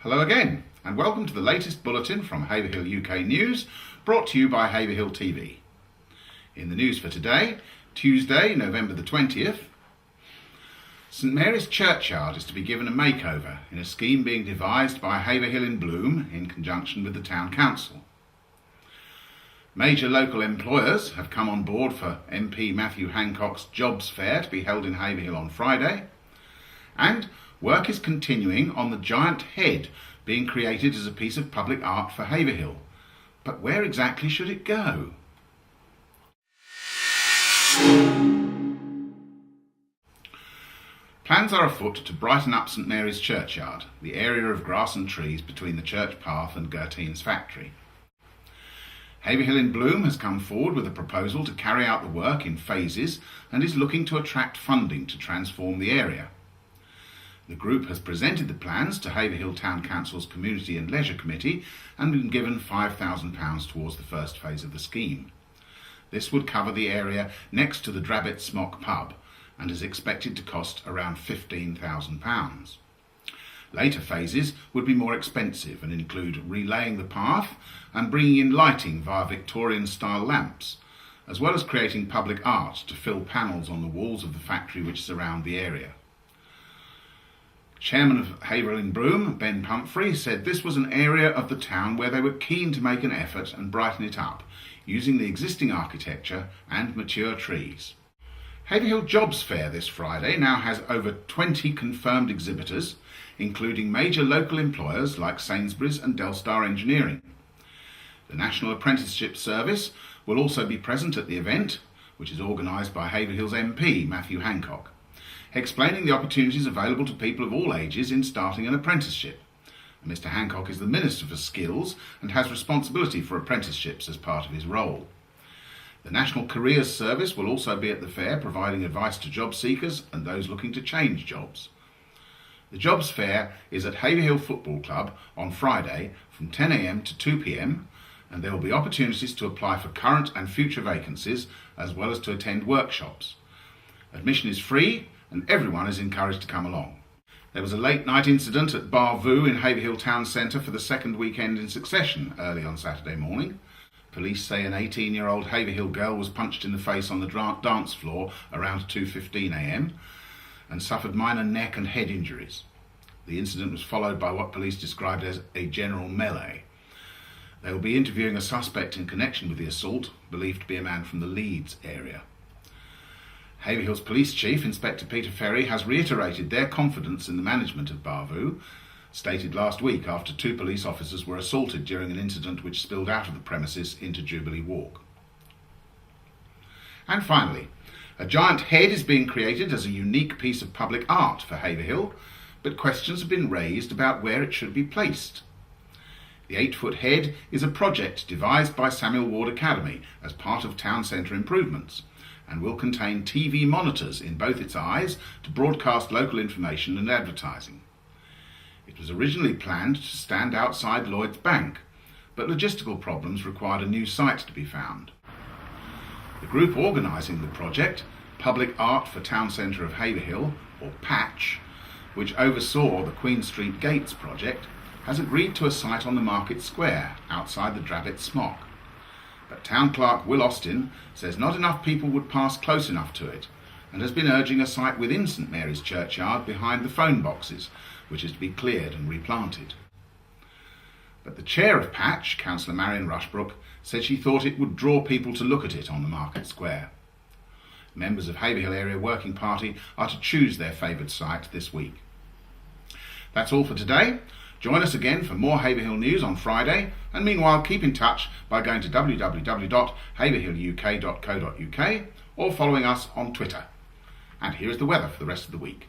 Hello again, and welcome to the latest bulletin from Haverhill UK News, brought to you by Haverhill TV. In the news for today, Tuesday, November the 20th, St Marys Churchyard is to be given a makeover in a scheme being devised by Haverhill in Bloom in conjunction with the Town Council. Major local employers have come on board for MP Matthew Hancocks' Jobs Fair to be held in Haverhill on Friday, and work is continuing on the giant head being created as a piece of public art for Haverhill. But where exactly should it go? Plans are afoot to brighten up St Marys Churchyard, the area of grass and trees between the church path and Gertine's factory. Haverhill in Bloom has come forward with a proposal to carry out the work in phases and is looking to attract funding to transform the area. The group has presented the plans to Haverhill Town Council's Community and Leisure Committee and been given £5,000 towards the first phase of the scheme. This would cover the area next to the Drabbet Smock pub and is expected to cost around £15,000. Later phases would be more expensive and include relaying the path and bringing in lighting via Victorian-style lamps, as well as creating public art to fill panels on the walls of the factory which surround the area. Chairman of Haverhill in Bloom, Ben Pumphrey, said this was an area of the town where they were keen to make an effort and brighten it up, using the existing architecture and mature trees. Haverhill Jobs Fair this Friday now has over 20 confirmed exhibitors, including major local employers like Sainsbury's and Delstar Engineering. The National Apprenticeship Service will also be present at the event, which is organised by Haverhill's MP, Matthew Hancock, explaining the opportunities available to people of all ages in starting an apprenticeship. And Mr Hancock is the Minister for Skills and has responsibility for apprenticeships as part of his role. The National Careers Service will also be at the fair, providing advice to job seekers and those looking to change jobs. The Jobs Fair is at Haverhill Football Club on Friday from 10 a.m. to 2 p.m, and there will be opportunities to apply for current and future vacancies, as well as to attend workshops. Admission is free, and everyone is encouraged to come along. There was a late night incident at Bar Voo in Haverhill Town Centre for the second weekend in succession early on Saturday morning. Police say an 18-year-old Haverhill girl was punched in the face on the dance floor around 2:15 a.m. and suffered minor neck and head injuries. The incident was followed by what police described as a general melee. They will be interviewing a suspect in connection with the assault, believed to be a man from the Leeds area. Haverhill's Police Chief, Inspector Peter Ferry, has reiterated their confidence in the management of Bar Voo, stated last week after 2 police officers were assaulted during an incident which spilled out of the premises into Jubilee Walk. And finally, a giant head is being created as a unique piece of public art for Haverhill, but questions have been raised about where it should be placed. The 8-foot head is a project devised by Samuel Ward Academy as part of town centre improvements, and will contain TV monitors in both its eyes to broadcast local information and advertising. It was originally planned to stand outside Lloyd's Bank, but logistical problems required a new site to be found. The group organising the project, Public Art for Town Centre of Haverhill, or PATCH, which oversaw the Queen Street Gates project, has agreed to a site on the Market Square outside the Drabbet Smock. But Town Clerk Will Austin says not enough people would pass close enough to it, and has been urging a site within St Marys Churchyard behind the phone boxes, which is to be cleared and replanted. But the chair of Patch, Councillor Marion Rushbrook, said she thought it would draw people to look at it on the Market Square. Members of Haverhill Area Working Party are to choose their favoured site this week. That's all for today. Join us again for more Haverhill news on Friday, and meanwhile keep in touch by going to www.haverhilluk.co.uk or following us on Twitter. And here is the weather for the rest of the week.